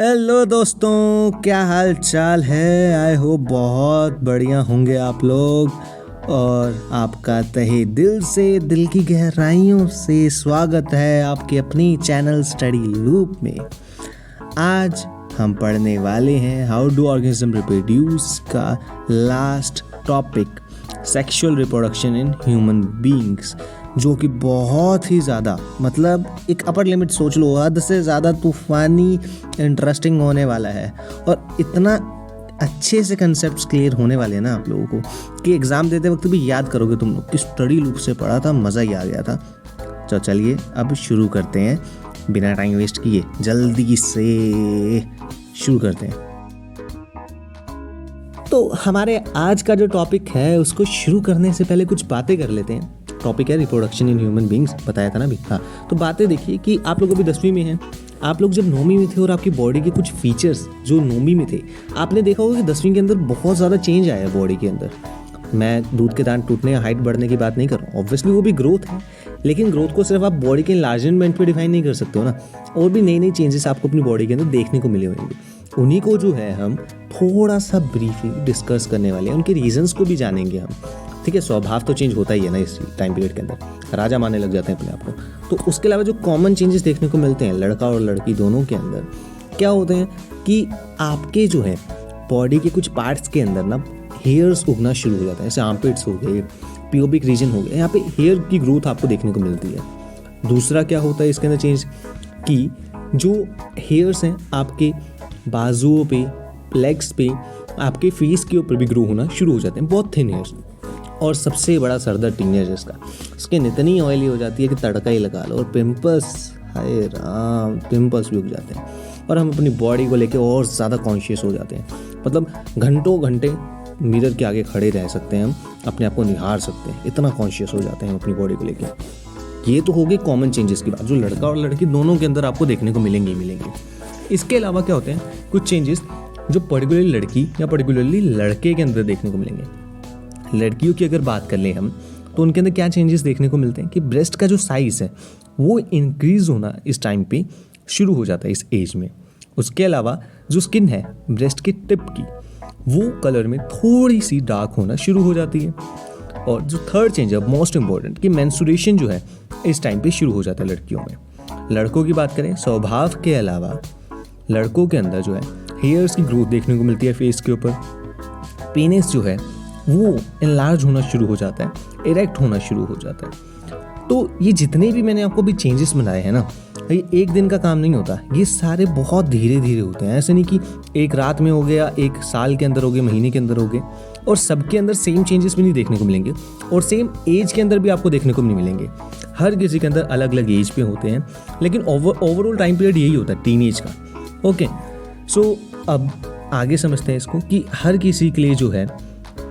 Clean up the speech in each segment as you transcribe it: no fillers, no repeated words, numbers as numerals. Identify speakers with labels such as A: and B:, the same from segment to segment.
A: Hello दोस्तों, क्या हाल चाल है। आई होप बहुत बढ़िया होंगे आप लोग। और आपका तहे दिल से, दिल की गहराइयों से स्वागत है आपके अपनी चैनल स्टडी लूप में। आज हम पढ़ने वाले हैं हाउ डू ऑर्गेनिज्म रिप्रोड्यूस का last topic, sexual reproduction in human beings, जो कि बहुत ही ज़्यादा मतलब एक अपर लिमिट सोच लो, हद से ज़्यादा तूफ़ानी इंटरेस्टिंग होने वाला है। और इतना अच्छे से कंसेप्ट्स क्लियर होने वाले हैं ना आप लोगों को कि एग्ज़ाम देते वक्त भी याद करोगे तुम लोग कि स्टडी लूप से पढ़ा था, मज़ा ही आ गया था। तो चलिए अब शुरू करते हैं, बिना टाइम वेस्ट किए जल्दी से शुरू करते हैं। तो हमारे आज का जो टॉपिक है उसको शुरू करने से पहले कुछ बातें कर लेते हैं। टॉपिक है रिप्रोडक्शन इन ह्यूमन बीइंग्स, बताया था ना अभी। हाँ, तो बातें देखिए कि आप लोग अभी 10वीं में हैं। आप लोग जब 9वीं में थे और आपकी बॉडी के कुछ फीचर्स जो 9वीं में थे, आपने देखा होगा कि 10वीं के अंदर बहुत ज़्यादा चेंज आया है बॉडी के अंदर। मैं दूध के दांत टूटने या हाइट बढ़ने की बात नहीं कर रहा हूँ, ऑब्वियसली वो भी ग्रोथ है, लेकिन ग्रोथ को सिर्फ आप बॉडी के इन्लार्जमेंट पे डिफाइन नहीं कर सकते हो ना। और भी नई नई चेंजेस आपको अपनी बॉडी के अंदर देखने को मिले होंगे। उन्हीं को जो है हम थोड़ा सा ब्रीफली डिस्कस करने वाले हैं, उनके रीजंस को भी जानेंगे हम। ठीक है, स्वभाव तो चेंज होता ही है ना इस टाइम पीरियड के अंदर, राजा मानने लग जाते हैं अपने आप को। तो उसके अलावा जो कॉमन चेंजेस देखने को मिलते हैं लड़का और लड़की दोनों के अंदर, क्या होते हैं कि आपके जो है बॉडी के कुछ पार्ट्स के अंदर ना हेयर्स उगना शुरू हो जाता है। जैसे आर्मपिट्स हो गए, प्यूबिक रीजन हो गया, यहाँ पे हेयर की ग्रोथ आपको देखने को मिलती है। दूसरा क्या होता है इसके अंदर चेंज कि जो हेयर्स हैं आपके बाजुओं पे, लेग्स पे, आपके फेस के ऊपर भी ग्रो होना शुरू हो जाते हैं, बहुत थिन हेयर्स। और सबसे बड़ा सरदर्द टीनेजर्स का, स्किन इतनी ऑयली हो जाती है कि तड़का ही लगा लो। और पिंपल्स, हाय राम, पिंपल्स भी उग जाते हैं। और हम अपनी बॉडी को लेके और ज़्यादा कॉन्शियस हो जाते हैं, मतलब घंटों घंटे मिरर के आगे खड़े रह सकते हैं, हम अपने आप को निहार सकते हैं, इतना कॉन्शियस हो जाते हैं अपनी बॉडी को लेके। ये तो हो गई कॉमन चेंजेस की बात, जो लड़का और लड़की दोनों के अंदर आपको देखने को मिलेंगे ही मिलेंगे। इसके अलावा क्या होते हैं कुछ चेंजेस जो पर्टिकुलरली लड़की या पर्टिकुलरली लड़के के अंदर देखने को मिलेंगे। लड़कियों की अगर बात कर लें हम, तो उनके अंदर क्या चेंजेस देखने को मिलते हैं कि ब्रेस्ट का जो साइज़ है वो इंक्रीज होना इस टाइम पे शुरू हो जाता है इस एज में। उसके अलावा जो स्किन है ब्रेस्ट के टिप की, वो कलर में थोड़ी सी डार्क होना शुरू हो जाती है। और जो थर्ड चेंज है मोस्ट इंपॉर्टेंट कि मेंस्ट्रुएशन जो है इस टाइम पे शुरू हो जाता है लड़कियों में। लड़कों की बात करें, स्वभाव के अलावा लड़कों के अंदर जो है हेयर्स की ग्रोथ देखने को मिलती है फेस के ऊपर। पेनिस जो है वो एनलार्ज होना शुरू हो जाता है, इरेक्ट होना शुरू हो जाता है। तो ये जितने भी मैंने आपको भी चेंजेस बनाए हैं ना, ये एक दिन का काम नहीं होता, ये सारे बहुत धीरे धीरे होते हैं। ऐसे नहीं कि एक रात में हो गया, एक साल के अंदर हो गए, महीने के अंदर हो गए। और सबके अंदर सेम चेंजेस भी नहीं देखने को मिलेंगे, और सेम एज के अंदर भी आपको देखने को नहीं मिलेंगे। हर किसी के अंदर अलग अलग एज पे होते हैं, लेकिन ओवरऑल टाइम पीरियड यही होता है टीनेज का। ओके, सो अब आगे समझते हैं इसको कि हर किसी के लिए जो है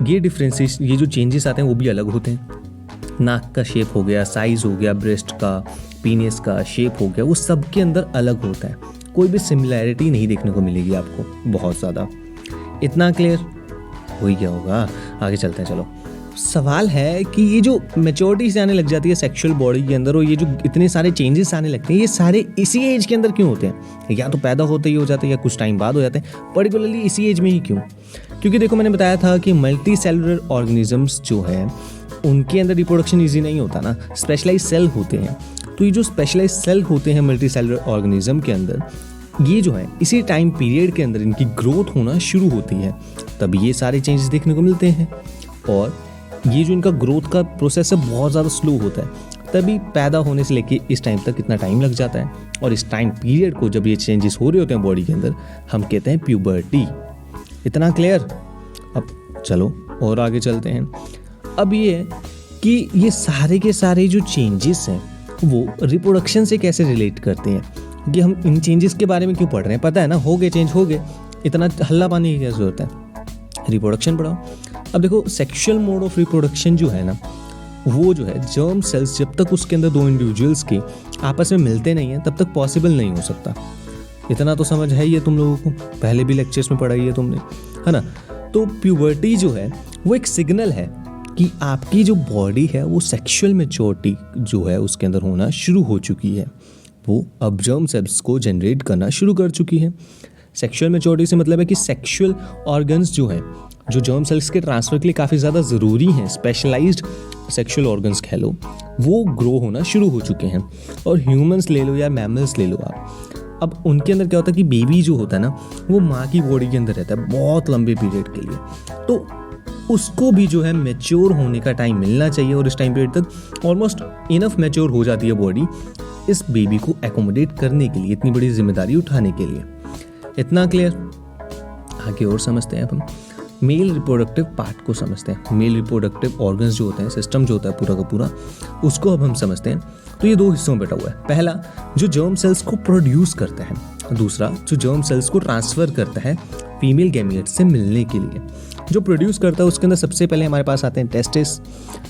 A: ये डिफरेंसेस, ये जो चेंजेस आते हैं वो भी अलग होते हैं। नाक का शेप हो गया, साइज हो गया, ब्रेस्ट का, पीनिस का शेप हो गया, वो सब के अंदर अलग होता है। कोई भी सिमिलैरिटी नहीं देखने को मिलेगी आपको बहुत ज़्यादा। इतना क्लियर हो ही गया होगा, आगे चलते हैं। चलो, सवाल है कि ये जो मैच्योरिटी से आने लग जाती है सेक्सुअल बॉडी के अंदर, और ये जो इतने सारे चेंजेस आने लगते हैं, ये सारे इसी एज के अंदर क्यों होते हैं? या तो पैदा होते ही हो जाते हैं या कुछ टाइम बाद हो जाते हैं, पर्टिकुलरली इसी एज में ही क्यों? क्योंकि देखो, मैंने बताया था कि मल्टी सेलुलर ऑर्गेनिजम्स जो है उनके अंदर रिप्रोडक्शन ईजी नहीं होता ना, स्पेशलाइज सेल होते हैं। तो ये जो स्पेशलाइज सेल होते हैं मल्टी सेलुलर ऑर्गेनिज्म के अंदर, ये जो है इसी टाइम पीरियड के अंदर इनकी ग्रोथ होना शुरू होती है, तब ये सारे चेंजेस देखने को मिलते हैं। और ये जो इनका ग्रोथ का प्रोसेस है बहुत ज़्यादा स्लो होता है, तभी पैदा होने से लेके इस टाइम तक कितना टाइम लग जाता है। और इस टाइम पीरियड को जब ये चेंजेस हो रहे होते हैं बॉडी के अंदर, हम कहते हैं प्यूबर्टी। इतना क्लियर? अब चलो और आगे चलते हैं। अब ये है कि ये सारे के सारे जो चेंजेस हैं वो रिप्रोडक्शन से कैसे रिलेट करते हैं, कि हम इन चेंजेस के बारे में क्यों पढ़ रहे हैं। पता है ना, हो गए, चेंज हो गए, इतना हल्ला पानी की क्या जरूरत है, रिप्रोडक्शन पढ़ाओ। अब देखो, सेक्सुअल मोड ऑफ रिप्रोडक्शन जो है ना, वो जो है जर्म सेल्स जब तक उसके अंदर दो इंडिविजुअल्स के आपस में मिलते नहीं हैं तब तक पॉसिबल नहीं हो सकता। इतना तो समझ है ही है तुम लोगों को, पहले भी लेक्चर्स में पढ़ाई है तुमने, है ना। तो प्यूबर्टी जो है वो एक सिग्नल है कि आपकी जो बॉडी है वो सेक्सुअल मैच्योरिटी जो है उसके अंदर होना शुरू हो चुकी है, वो अब जर्म सेल्स को जनरेट करना शुरू कर चुकी है। सेक्सुअल मैच्योरिटी से मतलब है कि सेक्सुअल ऑर्गन्स जो हैं, जो जर्म सेल्स के ट्रांसफ़र के लिए काफ़ी ज़्यादा ज़रूरी हैं, स्पेशलाइज्ड सेक्सुअल ऑर्गन्स कह लो, वो ग्रो होना शुरू हो चुके हैं। और ह्यूमंस ले लो या मैमल्स ले लो आप, अब उनके अंदर क्या होता है कि बेबी जो होता है ना, वो माँ की बॉडी के अंदर रहता है बहुत लंबे पीरियड के लिए, तो उसको भी जो है मैच्योर होने का टाइम मिलना चाहिए, और इस टाइम पीरियड तक ऑलमोस्ट इनफ मैच्योर हो जाती है बॉडी इस बेबी को एकोमोडेट करने के लिए, इतनी बड़ी जिम्मेदारी उठाने के लिए। इतना क्लियर? आगे और समझते हैं अब हम मेल रिप्रोडक्टिव पार्ट को समझते हैं। मेल रिप्रोडक्टिव ऑर्गन्स जो होते हैं, सिस्टम जो होता है पूरा का पूरा, उसको अब हम समझते हैं। तो ये दो हिस्सों में बटा हुआ है। पहला जो जर्म सेल्स को प्रोड्यूस करता है, दूसरा जो जर्म सेल्स को ट्रांसफ़र करता है फीमेल गैमेट्स से मिलने के लिए। जो प्रोड्यूस करता है उसके अंदर सबसे पहले हमारे पास आते हैं टेस्टिस।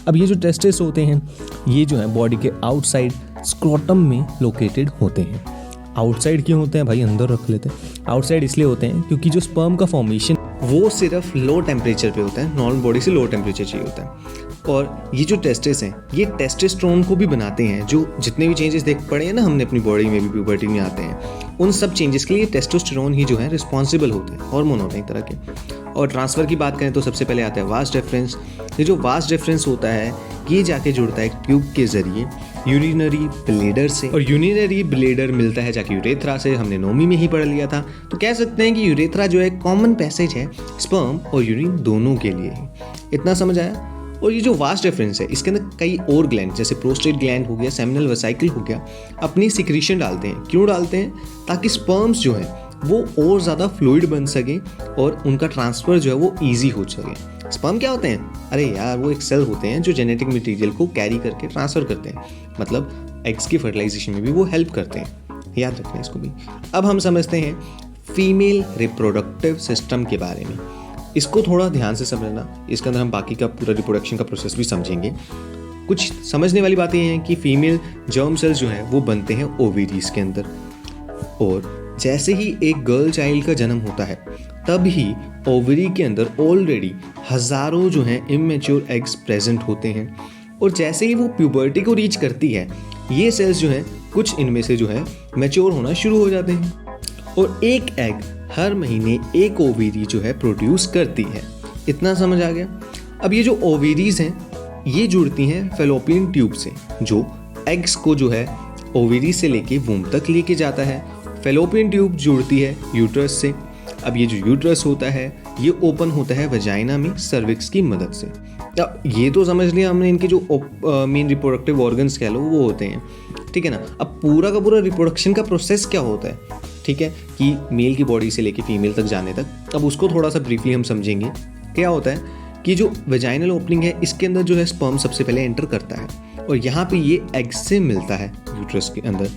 A: अब ये जो टेस्टिस होते हैं, ये जो है बॉडी के आउटसाइड स्क्रोटम में लोकेटेड होते हैं। आउटसाइड क्यों होते हैं भाई, अंदर रख लेते हैं। आउटसाइड इसलिए होते हैं क्योंकि जो स्पर्म का फॉर्मेशन वो सिर्फ लो टेम्परेचर पे होता है, नॉर्मल बॉडी से लो टेम्परेचर चाहिए होता है। और ये जो टेस्टिस हैं, ये टेस्टोस्टेरोन को भी बनाते हैं। जो जितने भी चेंजेस देख पड़े हैं ना हमने अपनी बॉडी में भी, प्यूबर्टी में आते हैं, उन सब चेंजेस के लिए टेस्टोस्टेरोन ही जो है रिस्पॉन्सिबल होते हैं, हार्मोन होते हैं एक तरह के। और ट्रांसफ़र की बात करें तो सबसे पहले आता है वास डिफरेंस। ये जो वास डिफरेंस होता है, ये जाके जुड़ता है ट्यूब के जरिए यूरिनरी ब्लेडर से, और यूरिनरी ब्लेडर मिलता है जाके यूरेथ्रा से। हमने नौवीं में ही पढ़ लिया था। तो कह सकते हैं कि यूरेथ्रा जो है कॉमन पैसेज है स्पर्म और यूरिन दोनों के लिए ही। इतना समझ आया? और ये जो वास्ट डिफरेंस है, इसके अंदर कई और ग्लैंड जैसे प्रोस्टेट ग्लैंड हो गया, सेमिनल वेसिकल हो गया, अपनी सिक्रीशन डालते हैं। क्यों डालते हैं? ताकि स्पर्म्स जो है वो और ज़्यादा फ्लूइड बन सके और उनका ट्रांसफ़र जो है वो ईजी हो सके। स्पर्म क्या होते हैं? अरे यार, वो एक सेल होते हैं जो जेनेटिक मटेरियल को कैरी करके ट्रांसफ़र करते हैं, मतलब एग्स की फर्टिलाइजेशन में भी वो हेल्प करते हैं। याद रखना इसको भी। अब हम समझते हैं फीमेल रिप्रोडक्टिव सिस्टम के बारे में। इसको थोड़ा ध्यान से समझना, इसके अंदर हम बाकी का पूरा रिप्रोडक्शन का प्रोसेस भी समझेंगे। कुछ समझने वाली बातें हैं कि फीमेल जर्म सेल्स जो हैं वो बनते हैं ओवेरीज के अंदर, और जैसे ही एक गर्ल चाइल्ड का जन्म होता है तब ही ओवरी के अंदर ऑलरेडी हज़ारों जो हैं इमेच्योर एग्स प्रेजेंट होते हैं। और जैसे ही वो प्यूबर्टी को रीच करती है, ये सेल्स जो हैं कुछ इनमें से जो है मैच्योर होना शुरू हो जाते हैं, और एक एग हर महीने एक ओवेरी जो है प्रोड्यूस करती है। इतना समझ आ गया? अब ये जो ओवेरीज हैं ये जुड़ती हैं फैलोपियन ट्यूब से, जो एग्स को जो है ओवेरी से लेके वूम्ब तक लेके जाता है। फैलोपियन ट्यूब जुड़ती है यूट्रस से। अब ये जो यूट्रस होता है ये ओपन होता है वजाइना में सर्विक्स की मदद से। अब ये तो समझ लिया हमने, इनके जो मेन रिप्रोडक्टिव ऑर्गन्स कह लो वो होते हैं, ठीक है ना। अब पूरा का पूरा रिप्रोडक्शन का प्रोसेस क्या होता है, ठीक है, कि मेल की बॉडी से लेके फीमेल तक जाने तक। अब उसको थोड़ा सा ब्रीफली हम समझेंगे। क्या होता है कि जो वेजाइनल ओपनिंग है इसके अंदर जो है स्पर्म सबसे पहले एंटर करता है, और यहाँ पे ये एग से मिलता है यूट्रस के अंदर,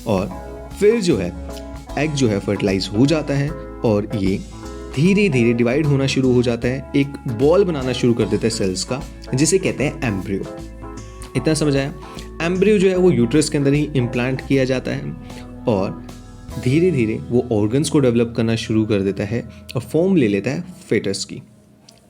A: और फिर जो है एग जो है फर्टिलाइज हो जाता है, और ये धीरे धीरे डिवाइड होना शुरू हो जाता है, एक बॉल बनाना शुरू कर देता है सेल्स का, जिसे कहते हैं एम्ब्रियो। इतना समझ आया? एम्ब्रियो जो है वो यूट्रस के अंदर ही इम्प्लांट किया जाता है, और धीरे धीरे वो ऑर्गन्स को डेवलप करना शुरू कर देता है और फॉर्म ले लेता है फेटस की।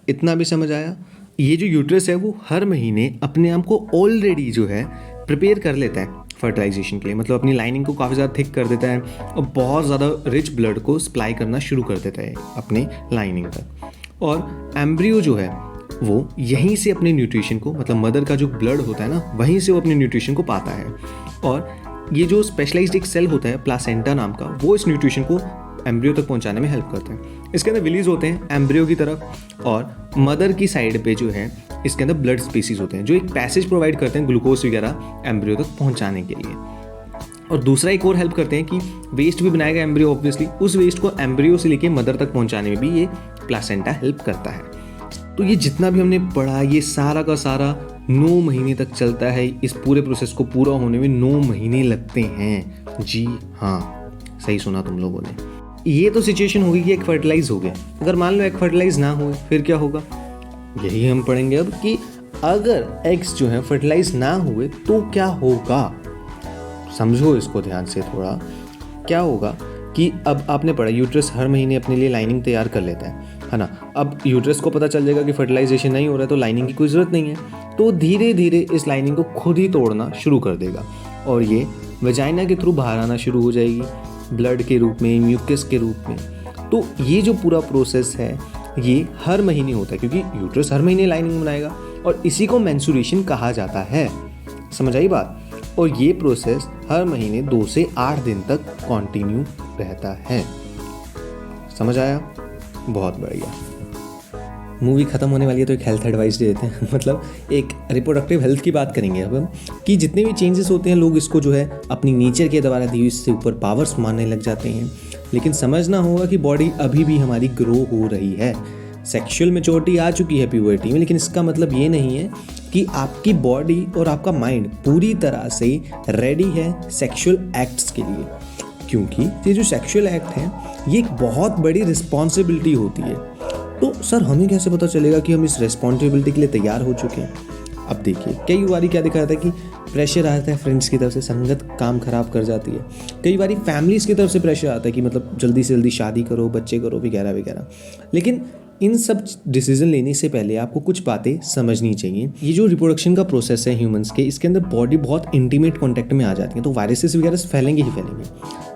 A: इतना भी समझ आया? ये जो यूट्रस है वो हर महीने अपने आप को ऑलरेडी जो है प्रिपेयर कर लेता है फर्टिलाइजेशन के लिए, मतलब अपनी लाइनिंग को काफ़ी ज़्यादा थिक कर देता है और बहुत ज़्यादा रिच ब्लड को सप्लाई करना शुरू कर देता है अपने लाइनिंग तक। और एम्ब्रियो जो है वो यहीं से अपने न्यूट्रिशन को, मतलब मदर का जो ब्लड होता है ना, वहीं से वो अपने न्यूट्रिशन को पाता है। और ये जो स्पेशलाइज्ड एक सेल होता है प्लासेंटा नाम का, वो इस न्यूट्रिशन को एम्ब्रियो तक पहुंचाने में हेल्प करता है। इसके अंदर विलीज होते हैं एम्ब्रियो की तरफ, और मदर की साइड पे जो है इसके अंदर ब्लड स्पीसीज होते हैं जो एक पैसेज प्रोवाइड करते हैं ग्लूकोज वगैरह एम्ब्रियो तक पहुंचाने के लिए। और दूसरा एक और हेल्प करते हैं कि वेस्ट भी बनाएगा एम्ब्रियो, ऑब्वियसली उस वेस्ट को एम्ब्रियो से लेके मदर तक पहुंचाने में भी ये प्लासेंटा हेल्प करता है। तो ये जितना भी हमने पढ़ा ये सारा का सारा 9 महीने तक चलता है। इस पूरे प्रोसेस को पूरा होने में 9 महीने लगते हैं। जी हाँ, सही सुना तुम लोगों ने। ये तो सिचुएशन होगी कि एग फर्टिलाइज हो गया। अगर मान लो एग फर्टिलाइज ना हुए फिर क्या होगा, यही हम पढ़ेंगे अब कि अगर एग्स जो है फर्टिलाइज ना हुए तो क्या होगा। समझो इसको ध्यान से थोड़ा। क्या होगा कि अब आपने पढ़ा यूट्रस हर महीने अपने लिए लाइनिंग तैयार कर लेता है ना। अब यूट्रस को पता चल जाएगा कि फर्टिलाइजेशन नहीं हो रहा है तो लाइनिंग की कोई ज़रूरत नहीं है, तो धीरे धीरे इस लाइनिंग को खुद ही तोड़ना शुरू कर देगा और ये वजाइना के थ्रू बाहर आना शुरू हो जाएगी, ब्लड के रूप में, म्यूकस के रूप में। तो ये जो पूरा प्रोसेस है ये हर महीने होता है, क्योंकि यूट्रस हर महीने लाइनिंग बनाएगा और इसी को मेंस्ट्रुएशन कहा जाता है। समझ आई बात? और ये प्रोसेस हर महीने 2 से 8 दिन तक कंटिन्यू रहता है। समझ आया? बहुत बढ़िया। मूवी ख़त्म होने वाली है तो एक हेल्थ एडवाइस दे देते हैं मतलब एक रिप्रोडक्टिव हेल्थ की बात करेंगे अब हम, कि जितने भी चेंजेस होते हैं लोग इसको जो है अपनी नेचर के द्वारा दी हुई इससे ऊपर पावर्स मानने लग जाते हैं। लेकिन समझना होगा कि बॉडी अभी भी हमारी ग्रो हो रही है। सेक्सुअल मैच्योरिटी आ चुकी है प्यूबर्टी में, लेकिन इसका मतलब ये नहीं है कि आपकी बॉडी और आपका माइंड पूरी तरह से रेडी है सेक्सुअल एक्ट्स के लिए। क्योंकि ये जो सेक्सुअल एक्ट है ये एक बहुत बड़ी रिस्पॉन्सिबिलिटी होती है। तो सर हमें कैसे पता चलेगा कि हम इस रिस्पॉन्सिबिलिटी के लिए तैयार हो चुके हैं? अब देखिए, कई बार क्या दिखा जाता है कि प्रेशर आता है फ्रेंड्स की तरफ से, संगत काम खराब कर जाती है। कई बार फैमिलीज़ की तरफ से प्रेशर आता है कि मतलब जल्दी से जल्दी शादी करो, बच्चे करो, वगैरह वगैरह। लेकिन इन सब डिसीजन लेने से पहले आपको कुछ बातें समझनी चाहिए। ये जो रिप्रोडक्शन का प्रोसेस है ह्यूमंस के, इसके अंदर बॉडी बहुत इंटीमेट कॉन्टैक्ट में आ जाती है, तो वायरसेस वगैरह फैलेंगे ही फैलेंगे।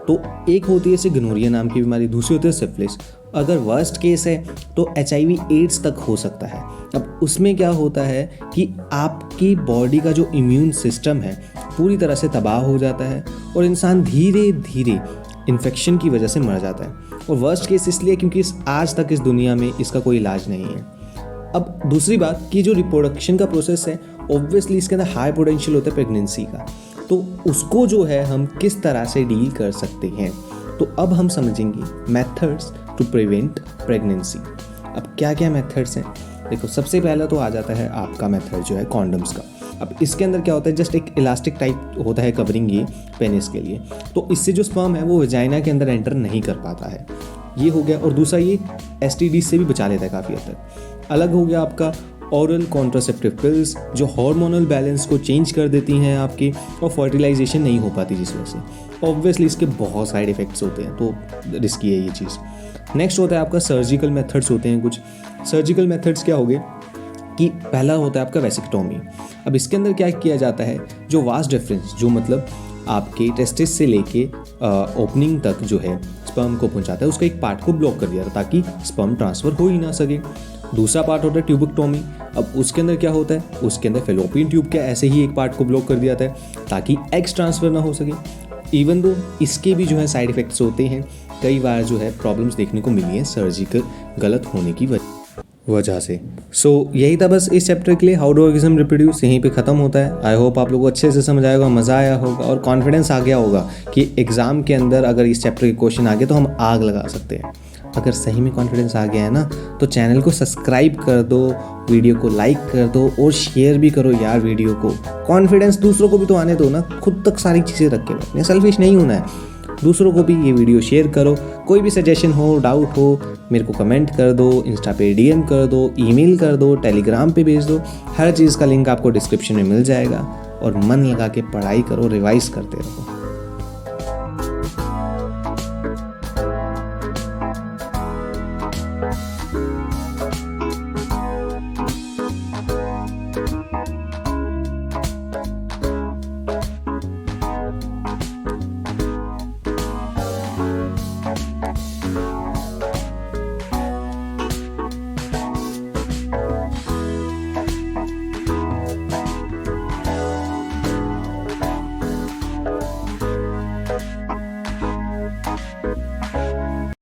A: तो एक होती है जैसे गनोरिया नाम की बीमारी, दूसरी होती है सिफिलिस। अगर वर्स्ट केस है तो HIV एड्स तक हो सकता है। अब उसमें क्या होता है कि आपकी बॉडी का जो इम्यून सिस्टम है पूरी तरह से तबाह हो जाता है और इंसान धीरे धीरे इन्फेक्शन की वजह से मर जाता है। और वर्स्ट केस इसलिए क्योंकि आज तक इस दुनिया में इसका कोई इलाज नहीं है। अब दूसरी बात कि जो रिप्रोडक्शन का प्रोसेस है ऑब्वियसली इसके अंदर हाई पोटेंशियल होता है प्रेगनेंसी का, तो उसको जो है हम किस तरह से डील कर सकते हैं। तो अब हम समझेंगे मेथड्स टू प्रिवेंट प्रेगनेंसी। अब क्या क्या मेथड्स हैं? देखो, सबसे पहला तो आ जाता है आपका मेथड जो है कॉन्डम्स का। अब इसके अंदर क्या होता है, जस्ट एक इलास्टिक टाइप होता है कवरिंग ये पेनिस के लिए, तो इससे जो स्पर्म है वो वजाइना के अंदर एंटर नहीं कर पाता है। ये हो गया। और दूसरा ये STD से भी बचा लेता है काफ़ी हद तक। अलग हो गया आपका ओरल कॉन्ट्रासेप्टिव पिल्स, जो हार्मोनल बैलेंस को चेंज कर देती हैं आपकी और फर्टिलाइजेशन नहीं हो पाती जिस वजह से। ऑब्वियसली इसके बहुत साइड इफ़ेक्ट्स होते हैं, तो रिस्की है ये चीज़। नेक्स्ट होता है आपका सर्जिकल मेथड्स होते हैं कुछ। सर्जिकल मेथड्स क्या हो गए कि पहला होता है आपका वेसिक्टोमी। अब इसके अंदर क्या किया जाता है, जो वास्ट डिफरेंस, जो मतलब आपके टेस्टिस से लेके ओपनिंग तक जो है स्पर्म को पहुंचाता है, उसका एक पार्ट को ब्लॉक कर दिया था ताकि स्पर्म ट्रांसफ़र हो ही ना सके। दूसरा पार्ट होता है ट्यूबेक्टोमी। अब उसके अंदर क्या होता है, उसके अंदर फेलोपियन ट्यूब के ऐसे ही एक पार्ट को ब्लॉक कर दिया था ताकि एग्स ट्रांसफ़र ना हो सके। इवन दो इसके भी जो है साइड इफ़ेक्ट्स होते हैं, कई बार जो है प्रॉब्लम्स देखने को मिली है सर्जिकल गलत होने की वजह से। सो यही था बस इस चैप्टर के लिए, हाउ डू ऑर्गेनिज्म रिप्रोड्यूस, यहीं पे ख़त्म होता है। आई होप आप लोगों को अच्छे से समझ आएगा, मज़ा आया होगा और कॉन्फिडेंस आ गया होगा कि एग्ज़ाम के अंदर अगर इस चैप्टर के क्वेश्चन आ गए तो हम आग लगा सकते हैं। अगर सही में कॉन्फिडेंस आ गया है ना, तो चैनल को सब्सक्राइब कर दो, वीडियो को लाइक कर दो और शेयर भी करो यार वीडियो को। कॉन्फिडेंस दूसरों को भी तो आने दो ना, खुद तक सारी चीज़ें रख के बैठने, सेल्फिश नहीं होना है। दूसरों को भी ये वीडियो शेयर करो। कोई भी सजेशन हो, डाउट हो, मेरे को कमेंट कर दो, इंस्टा पे DM कर दो, ईमेल कर दो, टेलीग्राम पे भेज दो। हर चीज़ का लिंक आपको डिस्क्रिप्शन में मिल जाएगा। और मन लगा के पढ़ाई करो, रिवाइज करते रहो।